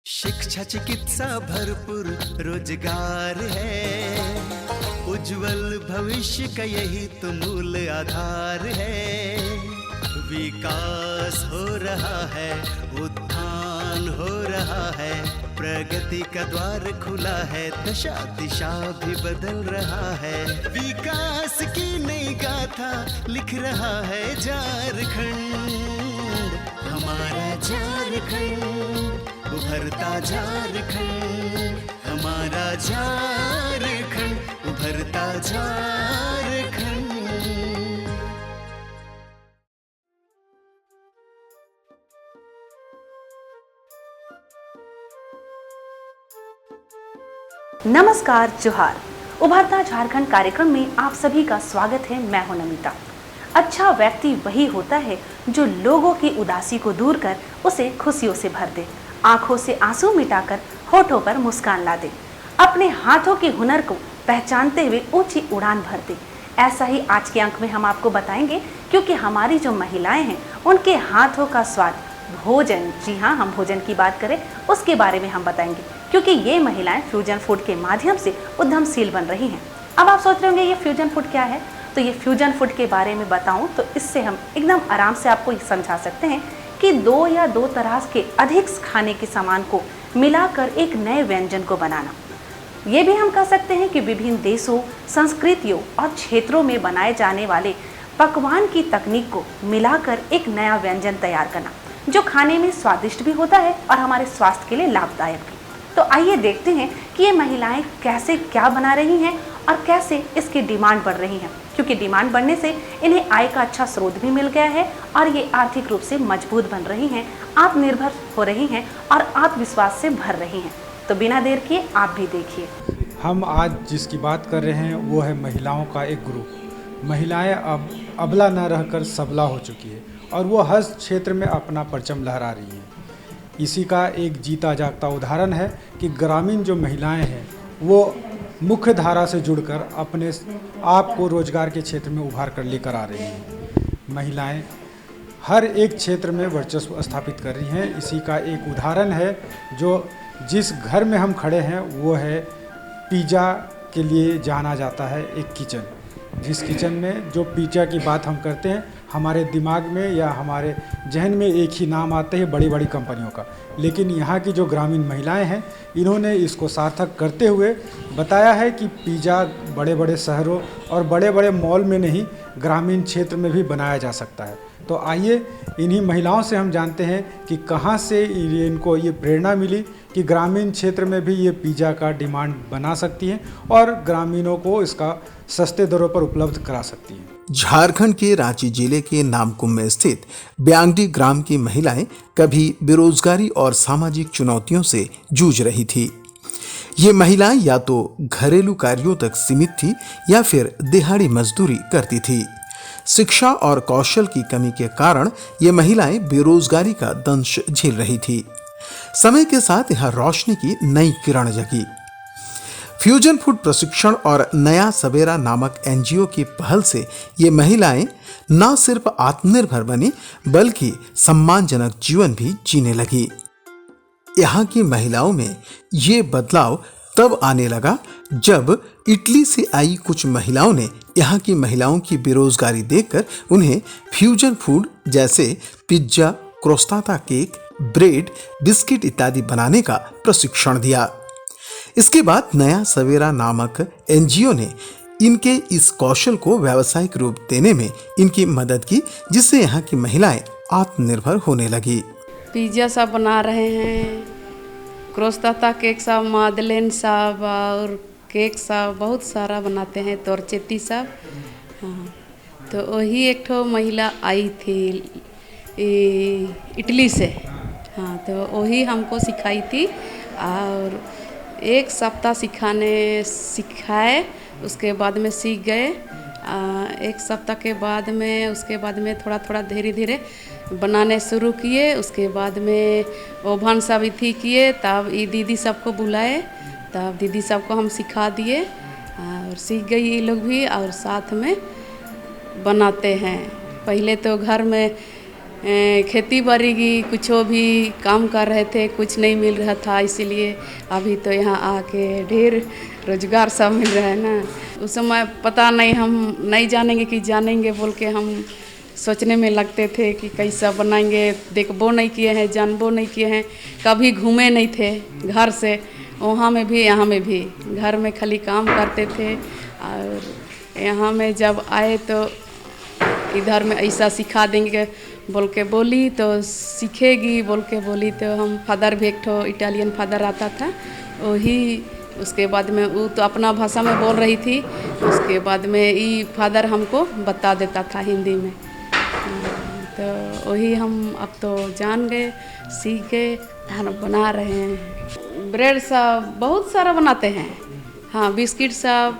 शिक्षा चिकित्सा भरपूर रोजगार है, उज्जवल भविष्य का यही तो मूल आधार है। विकास हो रहा है, उत्थान हो रहा है, प्रगति का द्वार खुला है, दशा दिशा भी बदल रहा है। विकास की नई गाथा लिख रहा है झारखंड, हमारा झारखंड, उभरता झारखंड, हमारा झारखंड, उभरता झारखंड। नमस्कार, जोहार। उभरता झारखंड कार्यक्रम में आप सभी का स्वागत है। मैं हूं नमिता। अच्छा व्यक्ति वही होता है जो लोगों की उदासी को दूर कर उसे खुशियों से भर दे, आंखों से आंसू मिटाकर होठों पर मुस्कान ला दे, अपने हाथों के हुनर को पहचानते हुए ऊंची उड़ान भर दे। ऐसा ही आज के अंक में हम आपको बताएंगे, क्योंकि हमारी जो महिलाएं हैं उनके हाथों का स्वाद भोजन, जी हाँ, हम भोजन की बात करें उसके बारे में हम बताएंगे, क्योंकि ये महिलाएं फ्यूजन फूड के माध्यम से उद्यमशील बन रही हैं। अब आप सोच रहे होंगे ये फ्यूजन फूड क्या है, तो ये फ्यूजन फूड के बारे में बताऊं तो इससे हम एकदम आराम से आपको ये समझा सकते हैं कि दो या दो तरह के अधिक खाने के सामान को मिलाकर एक नए व्यंजन को बनाना। ये भी हम कह सकते हैं कि विभिन्न देशों, संस्कृतियों और क्षेत्रों में बनाए जाने वाले पकवान की तकनीक को मिलाकर एक नया व्यंजन तैयार करना, जो खाने में स्वादिष्ट भी होता है और हमारे स्वास्थ्य के लिए लाभदायक भी। तो आइए देखते हैं कि ये महिलाएं कैसे क्या बना रही हैं और कैसे इसकी डिमांड बढ़ रही है, क्योंकि डिमांड बढ़ने से इन्हें आय का अच्छा स्रोत भी मिल गया है और ये आर्थिक रूप से मजबूत बन रही हैं, आत्मनिर्भर हो रही हैं और आत्मविश्वास से भर रही हैं। तो बिना देर किए आप भी देखिए। हम आज जिसकी बात कर रहे हैं वो है महिलाओं का एक ग्रुप। महिलाएं अब अबला न रहकर सबला हो चुकी है और वो हर क्षेत्र में अपना परचम लहरा रही हैं। इसी का एक जीता जागता उदाहरण है कि ग्रामीण जो महिलाएं हैं वो मुख्य धारा से जुड़कर अपने आप को रोजगार के क्षेत्र में उभार कर लेकर आ रही हैं। महिलाएं हर एक क्षेत्र में वर्चस्व स्थापित कर रही हैं। इसी का एक उदाहरण है जो जिस घर में हम खड़े हैं वो है पिज़्ज़ा के लिए जाना जाता है एक किचन। जिस किचन में जो पिज़्ज़ा की बात हम करते हैं, हमारे दिमाग में या हमारे जहन में एक ही नाम आते हैं बड़ी बड़ी कंपनियों का, लेकिन यहाँ की जो ग्रामीण महिलाएं हैं इन्होंने इसको सार्थक करते हुए बताया है कि पिज़्ज़ा बड़े बड़े शहरों और बड़े बड़े मॉल में नहीं, ग्रामीण क्षेत्र में भी बनाया जा सकता है। तो आइए इन्हीं महिलाओं से हम जानते हैं कि कहाँ से इनको ये प्रेरणा मिली कि ग्रामीण क्षेत्र में भी ये पिज़्ज़ा का डिमांड बना सकती हैं और ग्रामीणों को इसका सस्ते दरों पर उपलब्ध करा सकती हैं। झारखंड के रांची जिले के नामकुम में स्थित ब्यांगडी ग्राम की महिलाएं कभी बेरोजगारी और सामाजिक चुनौतियों से जूझ रही थी। ये महिलाएं या तो घरेलू कार्यों तक सीमित थी या फिर दिहाड़ी मजदूरी करती थी। शिक्षा और कौशल की कमी के कारण ये महिलाएं बेरोजगारी का दंश झेल रही थी। समय के साथ यह रोशनी की नई किरण जगी। फ्यूजन फूड प्रशिक्षण और नया सवेरा नामक एनजीओ की पहल से ये महिलाएं न सिर्फ आत्मनिर्भर बनी बल्कि सम्मानजनक जीवन भी जीने लगी। यहाँ की महिलाओं में ये बदलाव तब आने लगा जब इटली से आई कुछ महिलाओं ने यहाँ की महिलाओं की बेरोजगारी देखकर उन्हें फ्यूजन फूड जैसे पिज्जा, क्रोस्टाता केक, ब्रेड, बिस्किट इत्यादि बनाने का प्रशिक्षण दिया। इसके बाद नया सवेरा नामक एनजीओ ने इनके इस कौशल को व्यावसायिक रूप देने में इनकी मदद की, जिससे यहाँ की महिलाएं आत्मनिर्भर होने लगी। पिज्ज़ा सब बना रहे हैं, क्रोस्टाता केक सब, मादलेन सब और केक सब बहुत सारा बनाते हैं, तोरचेती सब। हाँ, तो वही एक ठो महिला आई थी इटली से। हाँ, तो वही हमको सिखाई थी और एक सप्ताह सिखाए, उसके बाद में सीख गए। एक सप्ताह के बाद में उसके बाद में थोड़ा थोड़ा धीरे धीरे बनाने शुरू किए। उसके बाद में ओवन सब इथी किए, तब ये दीदी सबको बुलाए, तब दीदी सबको हम सिखा दिए और सीख गई ये लोग भी और साथ में बनाते हैं। पहले तो घर में खेती बाड़ी की कुछ भी काम कर रहे थे, कुछ नहीं मिल रहा था, इसीलिए अभी तो यहाँ आके ढेर रोजगार सब मिल रहा है ना। उस समय पता नहीं, हम नहीं जानेंगे कि जानेंगे बोल के हम सोचने में लगते थे कि कैसा बनाएंगे, देखबो नहीं किए हैं, जानबो नहीं किए हैं, कभी घूमे नहीं थे घर से, वहाँ में भी यहाँ में भी, घर में खाली काम करते थे। और यहाँ में जब आए तो इधर में ऐसा सिखा देंगे बोल के बोली, तो सीखेगी बोल के बोली, तो हम फादर भी एक ठो इटालियन फादर आता था वही, उसके बाद में वो तो अपना भाषा में बोल रही थी, उसके बाद में ये फादर हमको बता देता था हिंदी में। तो वही हम अब तो जान गए, सीख गए, खाना बना रहे हैं। ब्रेड सब बहुत सारा बनाते हैं, हाँ, बिस्किट सब,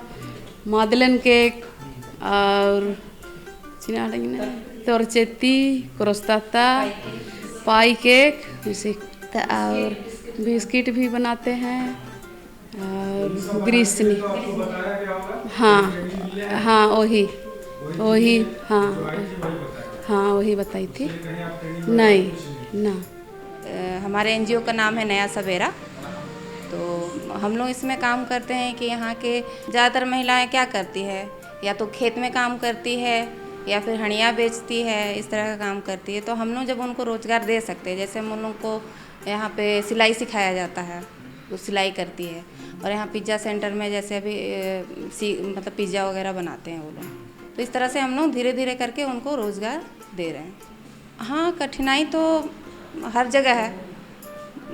मादलेन केक और तोरचेती, क्रोस्ताता, पाई केक, और बिस्किट भी बनाते हैं और ग्रीसनी, हाँ हाँ वही वही, हाँ हाँ वही बताई थी। नहीं ना, हमारे एनजीओ का नाम है नया सवेरा। तो हम लोग इसमें काम करते हैं कि यहाँ के ज़्यादातर महिलाएं क्या करती है, या तो खेत में काम करती है या फिर हंडिया बेचती है, इस तरह का काम करती है। तो हम लोग जब उनको रोज़गार दे सकते हैं, जैसे हम उन लोग को यहाँ पे सिलाई सिखाया जाता है, वो सिलाई करती है, और यहाँ पिज़्ज़ा सेंटर में जैसे अभी मतलब पिज़्ज़ा वगैरह बनाते हैं वो लोग। तो इस तरह से हम लोग धीरे धीरे करके उनको रोज़गार दे रहे हैं। हाँ, कठिनाई तो हर जगह है,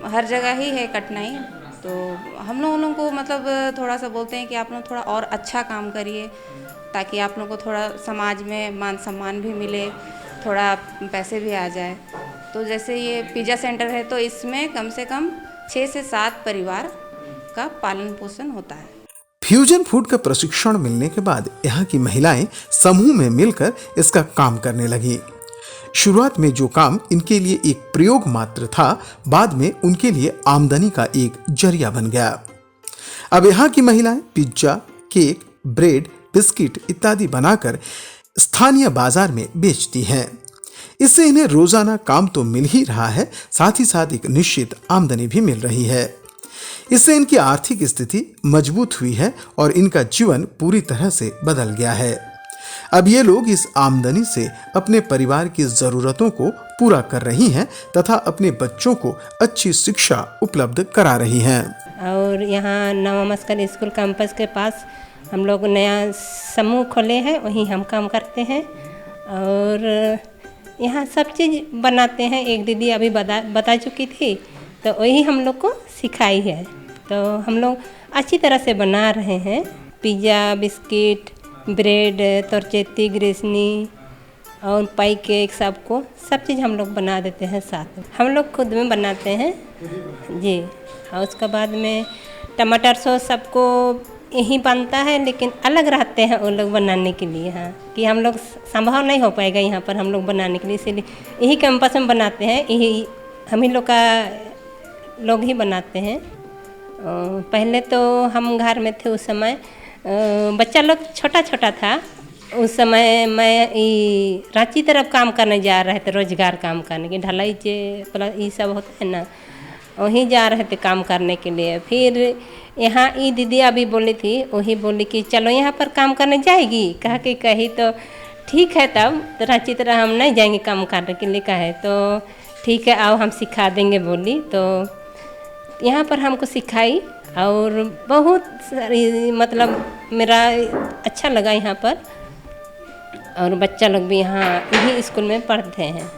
हर जगह ही है कठिनाई। तो हम लोग उन लोगों को मतलब थोड़ा सा बोलते हैं कि आप लोग थोड़ा और अच्छा काम करिए, ताकि आप लोगों को थोड़ा समाज में मान सम्मान भी मिले, थोड़ा पैसे भी आ जाए। तो जैसे ये पिज़्ज़ा सेंटर है, तो इसमें कम से कम 6 से 7 परिवार का पालन पोषण होता है। फ्यूजन फूड का प्रशिक्षण मिलने के बाद यहाँ की महिलाएं समूह में मिलकर इसका काम करने लगी। शुरुआत में जो काम इनके लिए एक प्रयोग मात्र था, बाद में उनके लिए आमदनी का एक जरिया बन गया। अब यहाँ की महिलाएं पिज्जा, केक, ब्रेड, बिस्किट इत्यादि बनाकर स्थानीय बाजार में बेचती हैं। इससे इन्हें रोजाना काम तो मिल ही रहा है, साथ ही साथ एक निश्चित आमदनी भी मिल रही है। इससे इनकी आर्थिक स्थिति मजबूत हुई है और इनका जीवन पूरी तरह से बदल गया है। अब ये लोग इस आमदनी से अपने परिवार की जरूरतों को पूरा कर रही हैं तथा अपने बच्चों को अच्छी शिक्षा उपलब्ध करा रही हैं। और यहाँ नवा मस्कर स्कूल कैंपस के पास हम लोग नया समूह खोले हैं, वहीं हम काम करते हैं और यहाँ सब चीज़ बनाते हैं। एक दीदी अभी बता चुकी थी, तो वही हम लोग को सिखाई है। तो हम लोग अच्छी तरह से बना रहे हैं। पिज़्ज़ा, बिस्किट, ब्रेड, तोरचेती, ग्रेसनी और पाई केक, सब चीज़ हम लोग बना देते हैं साथ में। हम लोग खुद में बनाते हैं जी। और उसके बाद में टमाटर सॉस सबको यही बनता है, लेकिन अलग रहते हैं वो लोग बनाने के लिए। हाँ, कि हम लोग संभव नहीं हो पाएगा यहाँ पर हम लोग बनाने के लिए, इसीलिए यही कैंपस में बनाते हैं। यही हम ही लोग का लोग ही बनाते हैं। पहले तो हम घर में थे, उस समय बच्चा लोग छोटा छोटा था। उस समय मैं रांची तरफ काम करने जा रहे थे, रोजगार काम करने के, ढलाई प्लस ये सब होता है ना, वहीं जा रहे थे काम करने के लिए। फिर यहाँ ये दीदी अभी बोली थी, वही बोली कि चलो यहाँ पर काम करने जाएगी, कहा कि कही तो ठीक है, तब तो रांची तरह हम नहीं जाएंगे काम करने के लिए, कहे तो ठीक है आओ हम सिखा देंगे बोली। तो यहाँ पर हमको सिखाई और बहुत सारी मतलब मेरा अच्छा लगा यहाँ पर। और बच्चा लोग भी यहाँ यही स्कूल में पढ़ते हैं।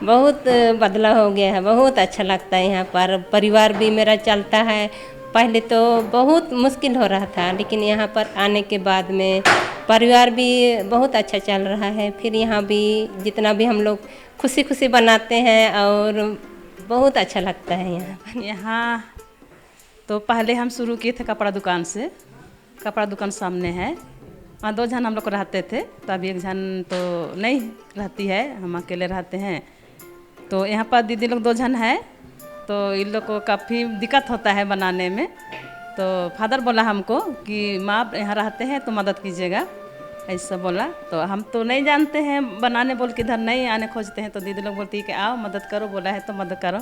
बहुत बदलाव हो गया है, बहुत अच्छा लगता है यहाँ पर। परिवार भी मेरा चलता है। पहले तो बहुत मुश्किल हो रहा था, लेकिन यहाँ पर आने के बाद में परिवार भी बहुत अच्छा चल रहा है। फिर यहाँ भी जितना भी हम लोग खुशी खुशी बनाते हैं और बहुत अच्छा लगता है यहाँ पर। यहाँ तो पहले हम शुरू किए थे कपड़ा दुकान से। कपड़ा दुकान सामने है, वहाँ 2 जन हम लोग रहते थे। तो अभी 1 जन तो नहीं रहती है, हम अकेले रहते हैं। तो यहाँ पर दीदी लोग 2 जन है, तो इन लोग को काफ़ी दिक्कत होता है बनाने में। तो फादर बोला हमको कि माँ यहाँ रहते हैं तो मदद कीजिएगा। ऐसा बोला। तो हम तो नहीं जानते हैं बनाने, बोल के इधर नहीं आने खोजते हैं। तो दीदी लोग बोलती है कि आओ मदद करो, बोला है तो मदद करो।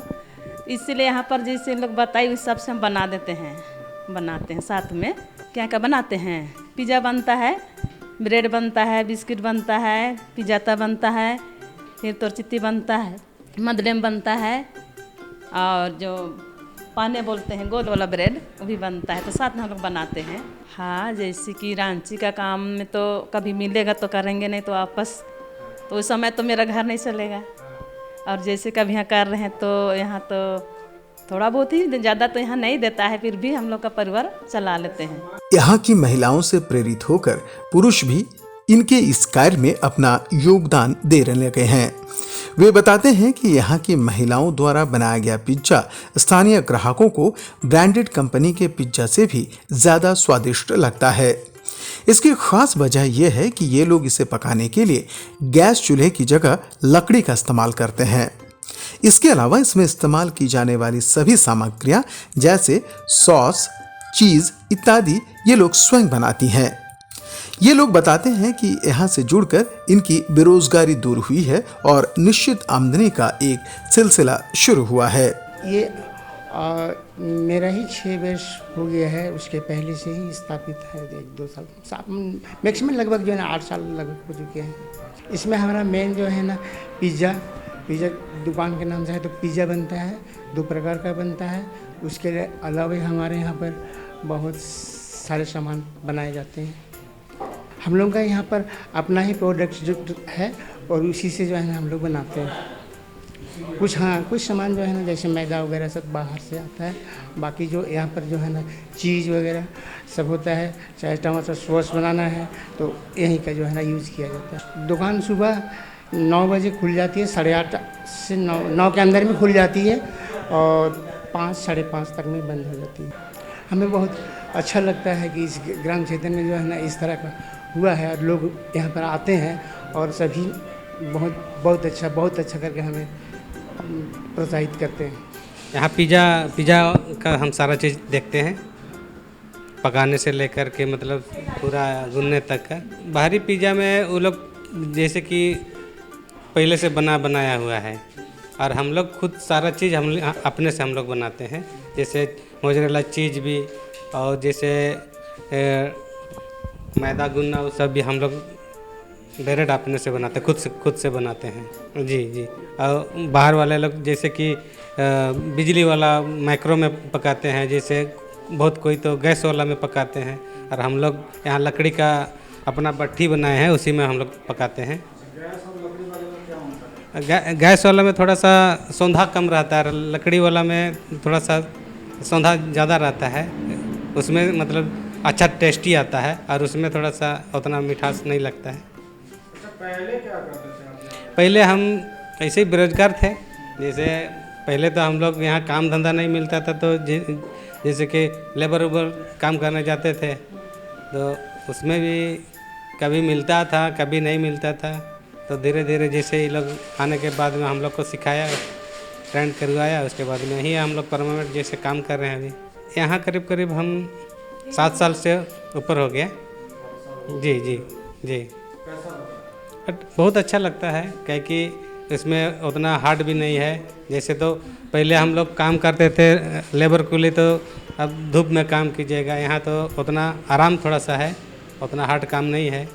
इसीलिए यहाँ पर जैसे लोग बताई उस हिसाब से हम बना देते हैं, बनाते हैं साथ में। क्या क्या बनाते हैं, पिज़्ज़ा बनता है, ब्रेड बनता है, बिस्किट बनता है, पिज़्ज़ाता बनता है, फिर तोरचित्ती बनता है, मदलेम बनता है, और जो पाने बोलते हैं गोल वाला ब्रेड वो भी बनता है। तो साथ में हम लोग बनाते हैं। हाँ, जैसे कि रांची का काम में तो कभी मिलेगा तो करेंगे, नहीं तो वापस, तो उस समय तो मेरा घर नहीं चलेगा। और जैसे कभी यहाँ कर रहे हैं तो यहाँ तो थोड़ा बहुत ही, ज़्यादा तो यहाँ नहीं देता है, फिर भी हम लोग का परिवार चला लेते हैं। यहाँ की महिलाओं से प्रेरित होकर पुरुष भी इनके इस कार्य में अपना योगदान देने लगे हैं। वे बताते हैं कि यहाँ की महिलाओं द्वारा बनाया गया पिज्जा स्थानीय ग्राहकों को ब्रांडेड कंपनी के पिज्जा से भी ज्यादा स्वादिष्ट लगता है। इसकी खास वजह यह है कि ये लोग इसे पकाने के लिए गैस चूल्हे की जगह लकड़ी का इस्तेमाल करते हैं। इसके अलावा इसमें इस्तेमाल की जाने वाली सभी सामग्रियां जैसे सॉस, चीज इत्यादि ये लोग स्वयं बनाती हैं। ये लोग बताते हैं कि यहाँ से जुड़कर इनकी बेरोजगारी दूर हुई है और निश्चित आमदनी का एक सिलसिला शुरू हुआ है। ये मेरा ही 6 वर्ष हो गया है, उसके पहले से ही स्थापित है, 1-2 साल मैक्सिमम लगभग जो है ना 8 साल लगभग हो चुके हैं। इसमें हमारा मेन जो है ना पिज़्ज़ा दुकान के नाम से है, तो पिज़्ज़ा बनता है, 2 प्रकार का बनता है। उसके अलावा हमारे यहाँ पर बहुत सारे सामान बनाए जाते हैं। हम लोग का यहाँ पर अपना ही प्रोडक्ट जो है और उसी से जो है ना हम लोग बनाते हैं। कुछ सामान जो है ना जैसे मैदा वगैरह सब बाहर से आता है, बाकी जो यहाँ पर जो है ना चीज़ वगैरह सब होता है। चाहे टमाटर सॉस बनाना है तो यहीं का जो है ना यूज़ किया जाता है। दुकान सुबह 9 बजे खुल जाती है, 8:30 से 9 के अंदर में खुल जाती है और 5 साढ़े 5 तक में बंद हो जाती है। हमें बहुत अच्छा लगता है कि इस ग्राम क्षेत्र में जो है ना इस तरह का हुआ है और लोग यहाँ पर आते हैं और सभी बहुत अच्छा करके हमें प्रोत्साहित करते हैं। यहाँ पिज़्ज़ा का हम सारा चीज़ देखते हैं, पकाने से लेकर के मतलब पूरा गुनने तक का। बाहरी पिज़्ज़ा में वो लोग जैसे कि पहले से बनाया हुआ है और हम लोग खुद सारा चीज़ अपने से हम लोग बनाते हैं। जैसे मोज़रेला चीज़ भी और जैसे मैदा गुनना वो सब भी हम लोग डायरेक्ट अपने से बनाते हैं, खुद से बनाते हैं। जी। और बाहर वाले लोग जैसे कि बिजली वाला माइक्रो में पकाते हैं, जैसे बहुत कोई तो गैस वाला में पकाते हैं, और हम लोग यहाँ लकड़ी का अपना भट्ठी बनाए हैं, उसी में हम लोग पकाते हैं। गैस वाला में थोड़ा सा सौंधा कम रहता है, लकड़ी वाला में थोड़ा सा सौंधा ज़्यादा रहता है। उसमें मतलब अच्छा टेस्टी आता है और उसमें थोड़ा सा उतना मिठास नहीं लगता है। पहले क्या करते थे आप? पहले हम ऐसे ही बेरोजगार थे। जैसे पहले तो हम लोग यहाँ काम धंधा नहीं मिलता था, तो जैसे कि लेबर काम करने जाते थे, तो उसमें भी कभी मिलता था कभी नहीं मिलता था। तो धीरे धीरे जैसे ये लोग आने के बाद में हम लोग को सिखाया, ट्रेंड करवाया, उसके बाद में ही हम लोग परमानेंट जैसे काम कर रहे हैं। अभी यहाँ करीब हम 7 साल से ऊपर हो गया। जी। बहुत अच्छा लगता है, क्योंकि इसमें उतना हार्ड भी नहीं है। जैसे तो पहले हम लोग काम करते थे लेबर कुली, तो अब धूप में काम कीजिएगा। यहाँ तो उतना आराम थोड़ा सा है, उतना हार्ड काम नहीं है।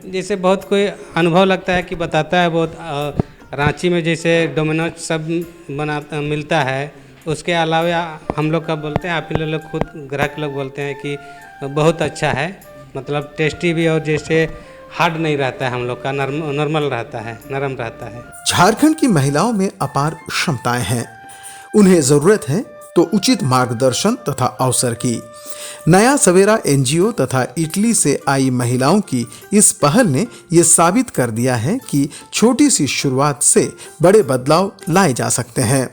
जैसे बहुत कोई अनुभव लगता है कि बताता है बहुत। रांची में जैसे डोमिनोज सब मिलता है, उसके अलावा हम लोग का बोलते हैं, आप ही लोग खुद ग्राहक लोग बोलते हैं कि बहुत अच्छा है, मतलब टेस्टी भी, और जैसे हार्ड नहीं रहता है, हम लोग का नॉर्मल रहता है, नरम रहता है। झारखंड की महिलाओं में अपार क्षमताएं हैं, उन्हें जरूरत है तो उचित मार्गदर्शन तथा अवसर की। नया सवेरा एनजीओ तथा इटली से आई महिलाओं की इस पहल ने ये साबित कर दिया है कि छोटी सी शुरुआत से बड़े बदलाव लाए जा सकते हैं।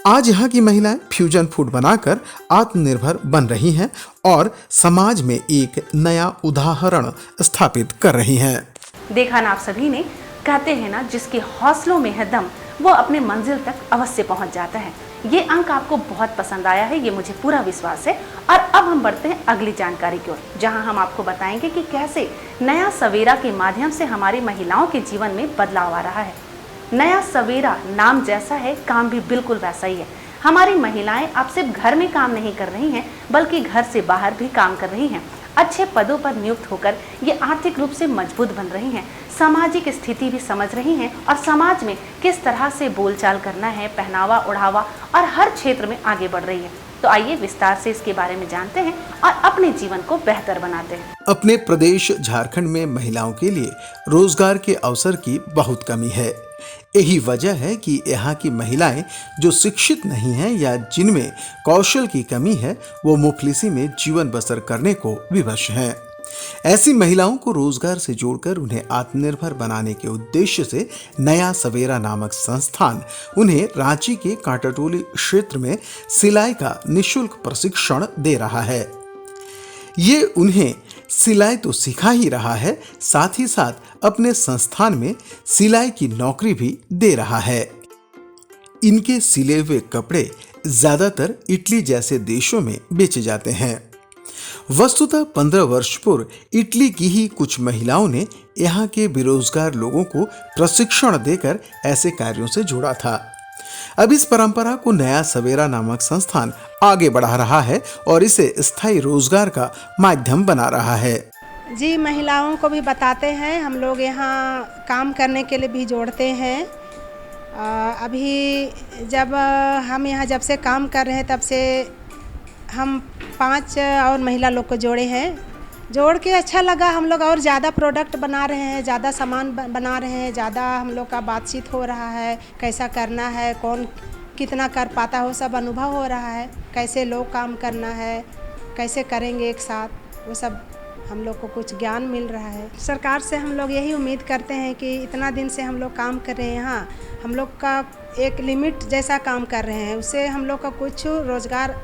आज यहाँ की महिलाएं फ्यूजन फूड बनाकर आत्मनिर्भर बन रही हैं और समाज में एक नया उदाहरण स्थापित कर रही हैं। देखा ना आप सभी ने, कहते हैं ना जिसके हौसलों में है दम वो अपने मंजिल तक अवश्य पहुंच जाता है। ये अंक आपको बहुत पसंद आया है, ये मुझे पूरा विश्वास है। और अब हम बढ़ते हैं अगली जानकारी की ओर, जहां हम आपको बताएंगे कि कैसे नया सवेरा के माध्यम से हमारी महिलाओं के जीवन में बदलाव आ रहा है। नया सवेरा नाम जैसा है, काम भी बिल्कुल वैसा ही है। हमारी महिलाएं अब सिर्फ घर में काम नहीं कर रही हैं, बल्कि घर से बाहर भी काम कर रही हैं। अच्छे पदों पर नियुक्त होकर ये आर्थिक रूप से मजबूत बन रही हैं, सामाजिक स्थिति भी समझ रही हैं और समाज में किस तरह से बोलचाल करना है, पहनावा ओढ़ावा और हर क्षेत्र में आगे बढ़ रही है। तो आइए विस्तार से इसके बारे में जानते हैं और अपने जीवन को बेहतर बनाते हैं। अपने प्रदेश झारखंड में महिलाओं के लिए रोजगार के अवसर की बहुत कमी है। यही वजह है कि यहाँ की महिलाएं जो शिक्षित नहीं हैं या जिनमें कौशल की कमी है, वो मुफलिसी में जीवन बसर करने को विवश हैं। ऐसी महिलाओं को रोजगार से जोड़कर उन्हें आत्मनिर्भर बनाने के उद्देश्य से नया सवेरा नामक संस्थान उन्हें रांची के कांटाटोली क्षेत्र में सिलाई का निःशुल्क प्रशिक्षण दे रहा है। ये उन्हें सिलाई तो सिखा ही रहा है, साथ ही साथ अपने संस्थान में सिलाई की नौकरी भी दे रहा है। इनके सिले हुए कपड़े ज्यादातर इटली जैसे देशों में बेचे जाते हैं। वस्तुतः 15 वर्ष पूर्व इटली की ही कुछ महिलाओं ने यहाँ के बेरोजगार लोगों को प्रशिक्षण देकर ऐसे कार्यों से जोड़ा था। अब इस परंपरा को नया सवेरा नामक संस्थान आगे बढ़ा रहा है और इसे स्थायी रोजगार का माध्यम बना रहा है। जी, महिलाओं को भी बताते हैं, हम लोग यहाँ काम करने के लिए भी जोड़ते हैं। अभी जब हम यहाँ जब से काम कर रहे हैं तब से हम 5 और महिला लोग को जोड़े हैं। जोड़ के अच्छा लगा, हम लोग और ज़्यादा प्रोडक्ट बना रहे हैं, ज़्यादा सामान बना रहे हैं, ज़्यादा हम लोग का बातचीत हो रहा है, कैसा करना है, कौन कितना कर पाता हो, सब अनुभव हो रहा है, कैसे लोग काम करना है, कैसे करेंगे एक साथ, वो सब हम लोग को कुछ ज्ञान मिल रहा है। सरकार से हम लोग यही उम्मीद करते हैं कि इतना दिन से हम लोग काम कर रहे हैं यहाँ, हम लोग का एक लिमिट जैसा काम कर रहे हैं, उससे हम लोग का कुछ रोज़गार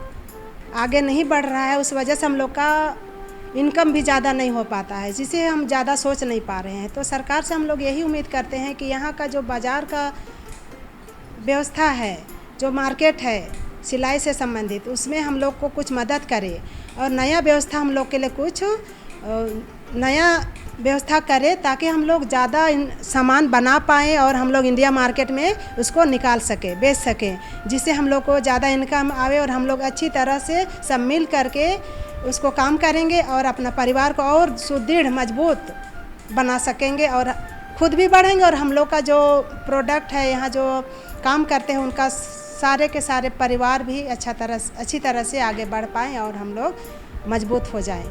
आगे नहीं बढ़ रहा है, उस वजह से हम लोग का इनकम भी ज़्यादा नहीं हो पाता है, जिसे हम ज़्यादा सोच नहीं पा रहे हैं। तो सरकार से हम लोग यही उम्मीद करते हैं कि यहाँ का जो बाज़ार का व्यवस्था है, जो मार्केट है सिलाई से संबंधित, उसमें हम लोग को कुछ मदद करे और नया व्यवस्था हम लोग के लिए कुछ नया व्यवस्था करे, ताकि हम लोग ज़्यादा सामान बना पाएँ और हम लोग इंडिया मार्केट में उसको निकाल सके, बेच सकें, जिससे हम लोग को ज़्यादा इनकम आवे और हम लोग अच्छी तरह से सब मिल करके उसको काम करेंगे और अपना परिवार को और सुदृढ़ मजबूत बना सकेंगे और खुद भी बढ़ेंगे और हम लोग का जो प्रोडक्ट है यहाँ जो काम करते हैं उनका सारे के सारे परिवार भी अच्छी तरह से आगे बढ़ पाएँ और हम लोग मजबूत हो जाएं।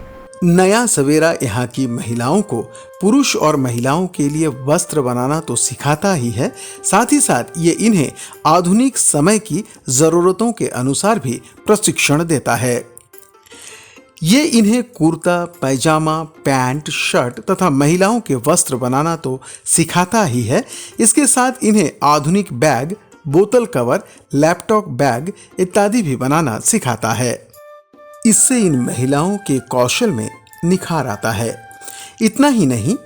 नया सवेरा यहाँ की महिलाओं को पुरुष और महिलाओं के लिए वस्त्र बनाना तो सिखाता ही है, साथ ही साथ ये इन्हें आधुनिक समय की जरूरतों के अनुसार भी प्रशिक्षण देता है। ये इन्हें कुर्ता, पैजामा, पैंट, शर्ट तथा महिलाओं के वस्त्र बनाना तो सिखाता ही है, इसके साथ इन्हें आधुनिक बैग, बोतल कवर, लैपटॉप बैग इत्यादि भी बनाना सिखाता है। इससे इन महिलाओं के कौशल में निखार आता है। इतना ही नहीं,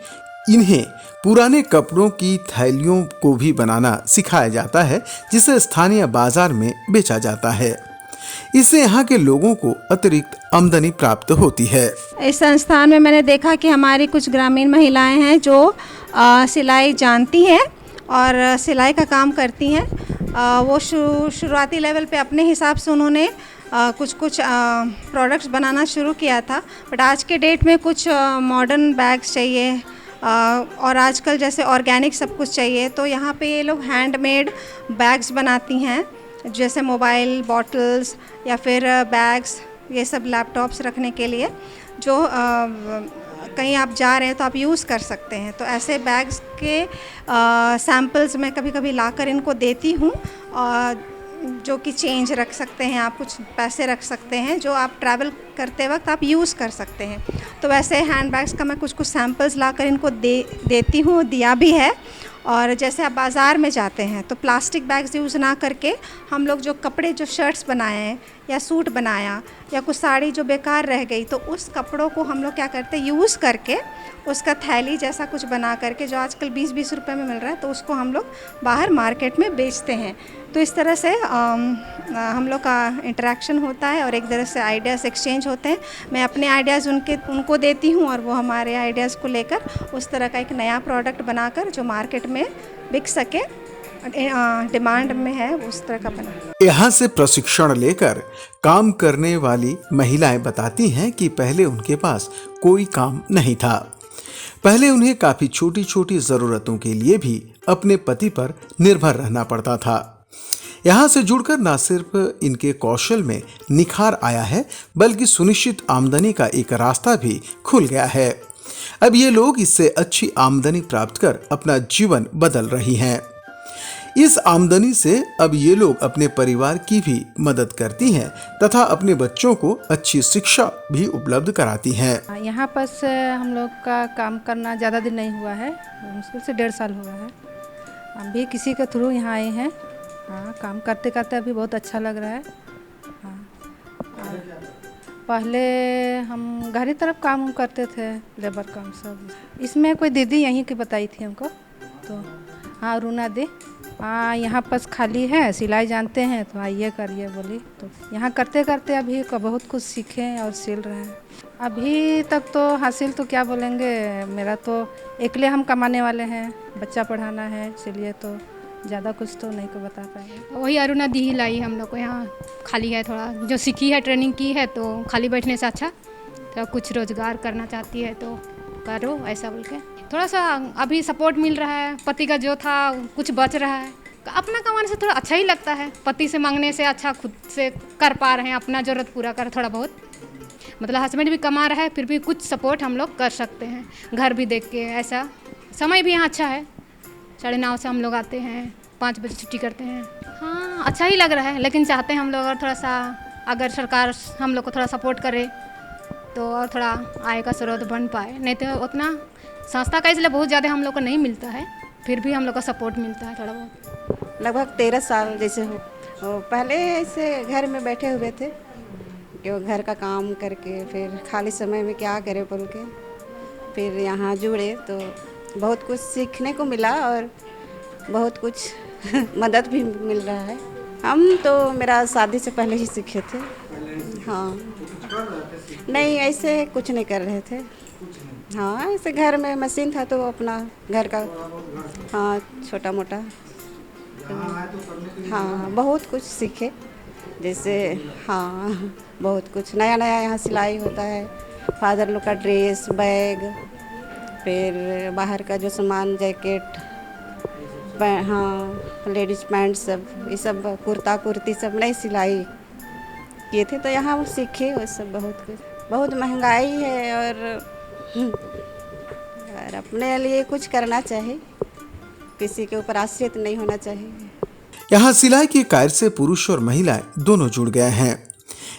इन्हें पुराने कपड़ों की थैलियों को भी बनाना सिखाया जाता है, जिसे स्थानीय बाजार में बेचा जाता है। इससे यहाँ के लोगों को अतिरिक्त आमदनी प्राप्त होती है। इस संस्थान में मैंने देखा कि हमारी कुछ ग्रामीण महिलाएं हैं जो सिलाई जानती हैं और सिलाई का काम करती हैं। वो शुरुआती लेवल पे अपने हिसाब से उन्होंने कुछ प्रोडक्ट्स बनाना शुरू किया था, बट आज के डेट में कुछ मॉडर्न बैग्स चाहिए और आजकल जैसे ऑर्गेनिक सब कुछ चाहिए, तो यहाँ पे ये लोग हैंडमेड बैग्स बनाती हैं, जैसे मोबाइल बॉटल्स या फिर बैग्स, ये सब लैपटॉप्स रखने के लिए, जो कहीं आप जा रहे हैं तो आप यूज़ कर सकते हैं। तो ऐसे बैग्स के सैम्पल्स मैं कभी कभी लाकर इनको देती हूँ, जो कि चेंज रख सकते हैं, आप कुछ पैसे रख सकते हैं जो आप ट्रैवल करते वक्त आप यूज़ कर सकते हैं। तो वैसे हैंड बैग्स का मैं कुछ सैम्पल्स लाकर इनको देती हूँ, दिया भी है। और जैसे आप बाज़ार में जाते हैं तो प्लास्टिक बैग्स यूज़ ना करके हम लोग जो कपड़े, जो शर्ट्स बनाए हैं या सूट बनाया या कुछ साड़ी जो बेकार रह गई, तो उस कपड़ों को हम लोग क्या करते हैं, यूज़ करके उसका थैली जैसा कुछ बना करके, जो आजकल 20-20 रुपए में मिल रहा है, तो उसको हम लोग बाहर मार्केट में बेचते हैं। तो इस तरह से हम लोग का इंटरेक्शन होता है और एक तरह से आइडियाज़ एक्सचेंज होते हैं। मैं अपने आइडियाज़ उनको देती हूँ और वो हमारे आइडियाज़ को लेकर उस तरह का एक नया प्रोडक्ट बनाकर जो मार्केट में बिक सके, डिमांड में है, उस तरह का बना। यहाँ से प्रशिक्षण लेकर काम करने वाली महिलाएं बताती हैं कि पहले उनके पास कोई काम नहीं था। पहले उन्हें काफी छोटी छोटी जरूरतों के लिए भी अपने पति पर निर्भर रहना पड़ता था। यहाँ से जुड़कर न सिर्फ इनके कौशल में निखार आया है, बल्कि सुनिश्चित आमदनी का एक रास्ता भी खुल गया है। अब ये लोग इससे अच्छी आमदनी प्राप्त कर अपना जीवन बदल रही हैं। इस आमदनी से अब ये लोग अपने परिवार की भी मदद करती हैं तथा अपने बच्चों को अच्छी शिक्षा भी उपलब्ध कराती हैं। यहाँ पर हम लोग का काम करना ज़्यादा दिन नहीं हुआ है, मुश्किल से 1.5 साल हुआ है। हम भी किसी के थ्रू यहाँ आए हैं। हाँ, काम करते करते अभी बहुत अच्छा लग रहा है। हाँ, पहले हम घर ही तरफ काम करते थे, लेबर काम सब। इसमें कोई दीदी यहीं की बताई थी हमको, तो हाँ रूना दी, हाँ यहाँ पर खाली है, सिलाई जानते हैं तो आइए करिए बोली। तो यहाँ करते करते अभी बहुत कुछ सीखे और सिल रहे हैं। अभी तक तो हासिल तो क्या बोलेंगे, मेरा तो अकेले हम कमाने वाले हैं, बच्चा पढ़ाना है, इसलिए तो ज़्यादा कुछ तो नहीं को बता पाएंगे। वही अरुणा दी ही लाई हम लोग को, यहाँ खाली है, थोड़ा जो सीखी है ट्रेनिंग की है, तो खाली बैठने से अच्छा थोड़ा कुछ रोज़गार करना चाहती है तो करो, ऐसा बोल के थोड़ा सा अभी सपोर्ट मिल रहा है। पति का जो था कुछ बच रहा है, अपना कमाने से थोड़ा अच्छा ही लगता है। पति से मांगने से अच्छा खुद से कर पा रहे हैं, अपना ज़रूरत पूरा कर थोड़ा बहुत। मतलब हस्बैंड भी कमा रहा है, फिर भी कुछ सपोर्ट हम लोग कर सकते हैं, घर भी देख के। ऐसा समय भी यहाँ अच्छा है, 9:30 से हम लोग आते हैं, 5 बजे छुट्टी करते हैं। हाँ अच्छा ही लग रहा है, लेकिन चाहते हैं हम लोग और थोड़ा सा, अगर सरकार हम लोग को थोड़ा सपोर्ट करे तो और थोड़ा आय का स्रोत बन पाए। नहीं तो उतना संस्था का इसलिए बहुत ज़्यादा हम लोग को नहीं मिलता है, फिर भी हम लोग का सपोर्ट मिलता है थोड़ा बहुत। लगभग 13 साल जैसे हो। पहले ऐसे घर में बैठे हुए थे कि वो घर का काम करके फिर खाली समय में क्या करें बोल के फिर यहाँ जुड़े तो बहुत कुछ सीखने को मिला और बहुत कुछ मदद भी मिल रहा है। हम तो मेरा शादी से पहले ही सीखे थे। हाँ नहीं ऐसे कुछ नहीं कर रहे थे। हाँ ऐसे घर में मशीन था तो अपना घर का हाँ छोटा मोटा हाँ बहुत कुछ सीखे। जैसे हाँ बहुत कुछ नया नया यहाँ सिलाई होता है, फादर लोग का ड्रेस, बैग, फिर बाहर का जो सामान, जैकेट, हाँ लेडीज पैंट, सब ये सब कुर्ता कुर्ती सब नई सिलाई किए थे तो यहाँ सीखे वो सब बहुत कुछ। बहुत महंगाई है और अपने लिए कुछ करना चाहिए, किसी के ऊपर आश्रित नहीं होना चाहिए। यहाँ सिलाई के कार्य से पुरुष और महिलाएं दोनों जुड़ गए हैं।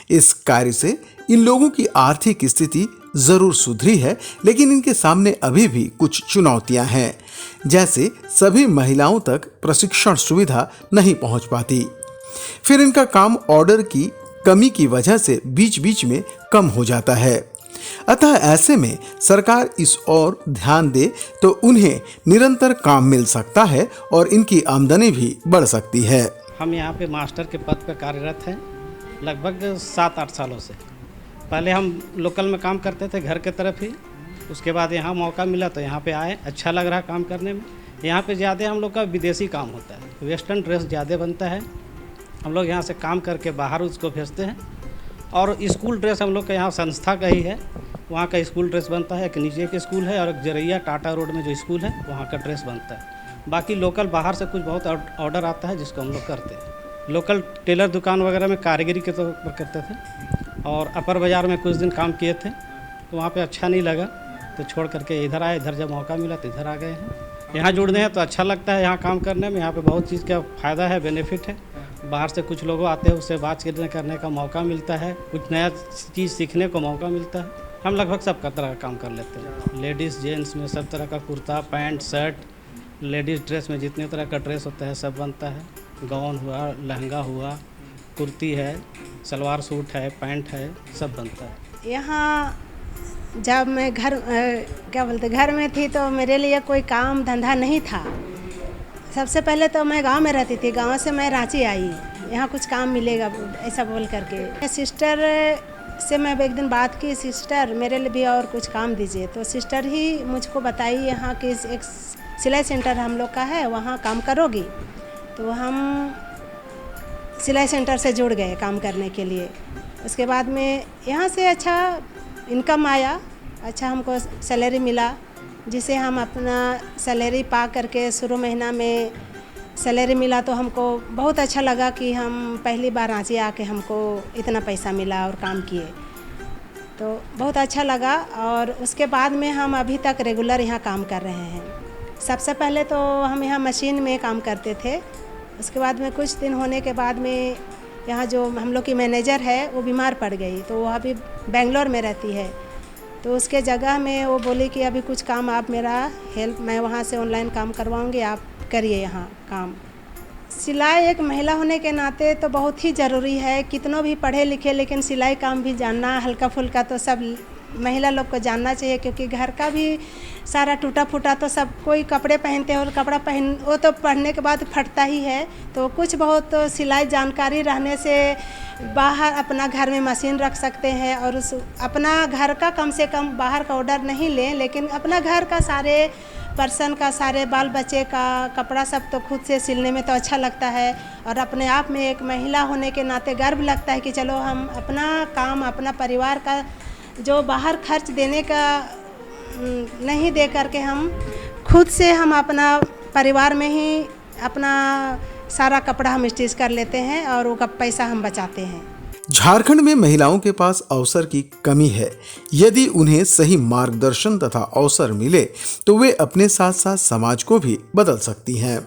इस कार्य से इन लोगों की आर्थिक स्थिति जरूर सुधरी है, लेकिन इनके सामने अभी भी कुछ चुनौतियां हैं। जैसे सभी महिलाओं तक प्रशिक्षण सुविधा नहीं पहुंच पाती, फिर इनका काम ऑर्डर की कमी की वजह से बीच बीच में कम हो जाता है। अतः ऐसे में सरकार इस ओर ध्यान दे तो उन्हें निरंतर काम मिल सकता है और इनकी आमदनी भी बढ़ सकती है। हम यहाँ पे मास्टर के पद पर कार्यरत हैं लगभग 7-8 सालों से। पहले हम लोकल में काम करते थे घर के तरफ ही, उसके बाद यहाँ मौका मिला तो यहाँ पे आए, अच्छा लग रहा काम करने में। यहाँ पे ज़्यादा हम लोग का विदेशी काम होता है, वेस्टर्न ड्रेस ज़्यादा बनता है। हम लोग यहाँ से काम करके बाहर उसको भेजते हैं। और स्कूल ड्रेस हम लोग का यहाँ संस्था का ही है, वहाँ का स्कूल ड्रेस बनता है। एक नीचे के स्कूल है और एक जरैया टाटा रोड में जो स्कूल है वहाँ का ड्रेस बनता है। बाकी लोकल बाहर से कुछ बहुत ऑर्डर आता है जिसको हम लोग करते हैं। लोकल टेलर दुकान वगैरह में कारीगरी के तौर पर करते थे और अपर बाज़ार में कुछ दिन काम किए थे तो वहाँ पे अच्छा नहीं लगा तो छोड़ करके इधर आए। इधर जब मौका मिला तो इधर आ गए हैं। यहाँ जुड़ने हैं तो अच्छा लगता है यहाँ काम करने में। यहाँ पे बहुत चीज़ का फ़ायदा है, बेनिफिट है। बाहर से कुछ लोग आते हैं, उससे बात करने का मौका मिलता है, कुछ नया चीज़ सीखने को मौका मिलता है। हम लगभग सब तरह का काम कर लेते हैं। लेडीज़ जेंट्स में सब तरह का kurta pant shirt, ladies dress में जितने तरह का ड्रेस होता है सब बनता है। गाउन हुआ, लहंगा हुआ, कुर्ती है, सलवार सूट है, पैंट है, सब बनता है। यहाँ जब मैं घर में थी तो मेरे लिए कोई काम धंधा नहीं था। सबसे पहले तो मैं गांव में रहती थी, गांव से मैं रांची आई, यहाँ कुछ काम मिलेगा ऐसा बोल करके। सिस्टर से मैं एक दिन बात की, सिस्टर मेरे लिए भी और कुछ काम दीजिए, तो सिस्टर ही मुझको बताई यहाँ के एक सिलाई सेंटर हम लोग का है, वहाँ काम करोगी। तो हम सिलाई सेंटर से जुड़ गए काम करने के लिए। उसके बाद में यहाँ से अच्छा इनकम आया, अच्छा हमको सैलरी मिला, जिसे हम अपना सैलरी पा करके शुरू महीना में सैलरी मिला तो हमको बहुत अच्छा लगा कि हम पहली बार रांची आके हमको इतना पैसा मिला और काम किए, तो बहुत अच्छा लगा। और उसके बाद में हम अभी तक रेगुलर यहाँ काम कर रहे हैं। सबसे पहले तो हम यहाँ मशीन में काम करते थे, उसके बाद में कुछ दिन होने के बाद में यहाँ जो हम लोग की मैनेजर है वो बीमार पड़ गई, तो वो अभी बेंगलोर में रहती है, तो उसके जगह में वो बोली कि अभी कुछ काम आप मेरा हेल्प, मैं वहाँ से ऑनलाइन काम करवाऊँगी, आप करिए यहाँ काम। सिलाई एक महिला होने के नाते तो बहुत ही ज़रूरी है, कितनों भी पढ़े लिखे लेकिन सिलाई काम भी जानना हल्का फुल्का तो सब महिला लोग को जानना चाहिए, क्योंकि घर का भी सारा टूटा फूटा तो सब कोई कपड़े पहनते हैं और कपड़ा पहन वो तो पहनने के बाद फटता ही है, तो कुछ बहुत तो सिलाई जानकारी रहने से बाहर अपना घर में मशीन रख सकते हैं और उस अपना घर का कम से कम बाहर का ऑर्डर नहीं लें, लेकिन अपना घर का सारे पर्सन का सारे बाल बच्चे का कपड़ा सब तो खुद से सिलने में तो अच्छा लगता है, और अपने आप में एक महिला होने के नाते गर्व लगता है कि चलो हम अपना काम अपना परिवार का जो बाहर खर्च देने का नहीं दे करके हम खुद से हम अपना परिवार में ही अपना सारा कपड़ा हम स्टिच कर लेते हैं और वो पैसा हम बचाते हैं। झारखंड में महिलाओं के पास अवसर की कमी है। यदि उन्हें सही मार्गदर्शन तथा अवसर मिले तो वे अपने साथ साथ समाज को भी बदल सकती हैं।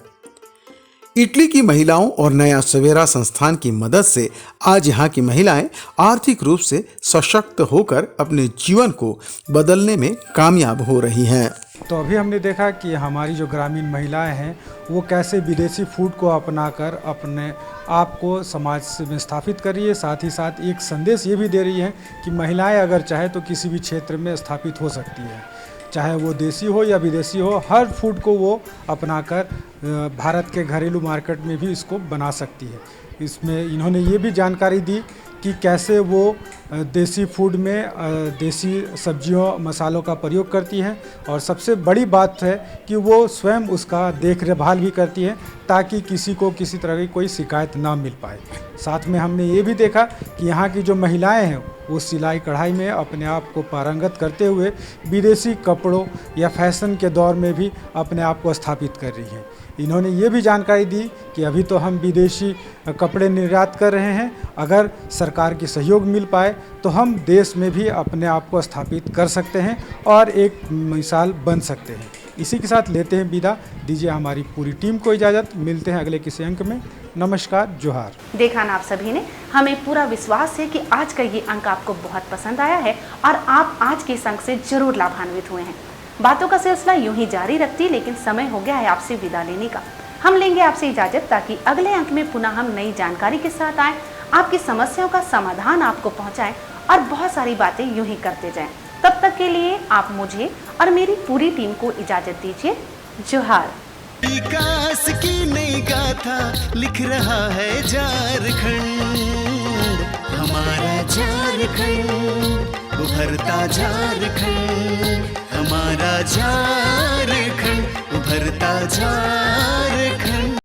इटली की महिलाओं और नया सवेरा संस्थान की मदद से आज यहाँ की महिलाएं आर्थिक रूप से सशक्त होकर अपने जीवन को बदलने में कामयाब हो रही हैं। तो अभी हमने देखा कि हमारी जो ग्रामीण महिलाएं हैं वो कैसे विदेशी फूड को अपनाकर अपने आप को समाज में स्थापित कर रही है, साथ ही साथ एक संदेश ये भी दे रही है कि महिलाएं अगर चाहे तो किसी भी क्षेत्र में स्थापित हो सकती है, चाहे वो देसी हो या विदेशी हो, हर फूड को वो अपनाकर भारत के घरेलू मार्केट में भी इसको बना सकती है। इसमें इन्होंने ये भी जानकारी दी कि कैसे वो देसी फूड में देसी सब्जियों मसालों का प्रयोग करती हैं, और सबसे बड़ी बात है कि वो स्वयं उसका देखभाल भी करती है ताकि किसी को किसी तरह की कोई शिकायत ना मिल पाए। साथ में हमने ये भी देखा कि यहाँ की जो महिलाएं हैं वो सिलाई कढ़ाई में अपने आप को पारंगत करते हुए विदेशी कपड़ों या फैशन के दौर में भी अपने आप को स्थापित कर रही हैं। इन्होंने ये भी जानकारी दी कि अभी तो हम विदेशी कपड़े निर्यात कर रहे हैं, अगर सरकार की सहयोग मिल पाए तो हम देश में भी अपने आप को स्थापित कर सकते हैं और एक मिसाल बन सकते हैं। इसी के साथ लेते हैं विदा, दीजिए हमारी पूरी टीम को इजाज़त। मिलते हैं अगले किसी अंक में। नमस्कार, जोहार। देखा ना आप सभी ने, हमें पूरा विश्वास है कि आज का ये अंक आपको बहुत पसंद आया है और आप आज के इस अंक से जरूर लाभान्वित हुए हैं। बातों का सिलसिला यूं ही जारी रखती, लेकिन समय हो गया है आपसे विदा लेने का। हम लेंगे आपसे इजाजत ताकि अगले अंक में पुनः हम नई जानकारी के साथ आए, आपकी समस्याओं का समाधान आपको पहुंचाएं और बहुत सारी बातें यूं ही करते जाएं। तब तक के लिए आप मुझे और मेरी पूरी टीम को इजाजत दीजिए। जोहार। विकास की नई गाथा लिख रहा है झारखंड, हमारा झारखंड उभरता झारखंड, हमारा झारखंड उभरता झारखंड।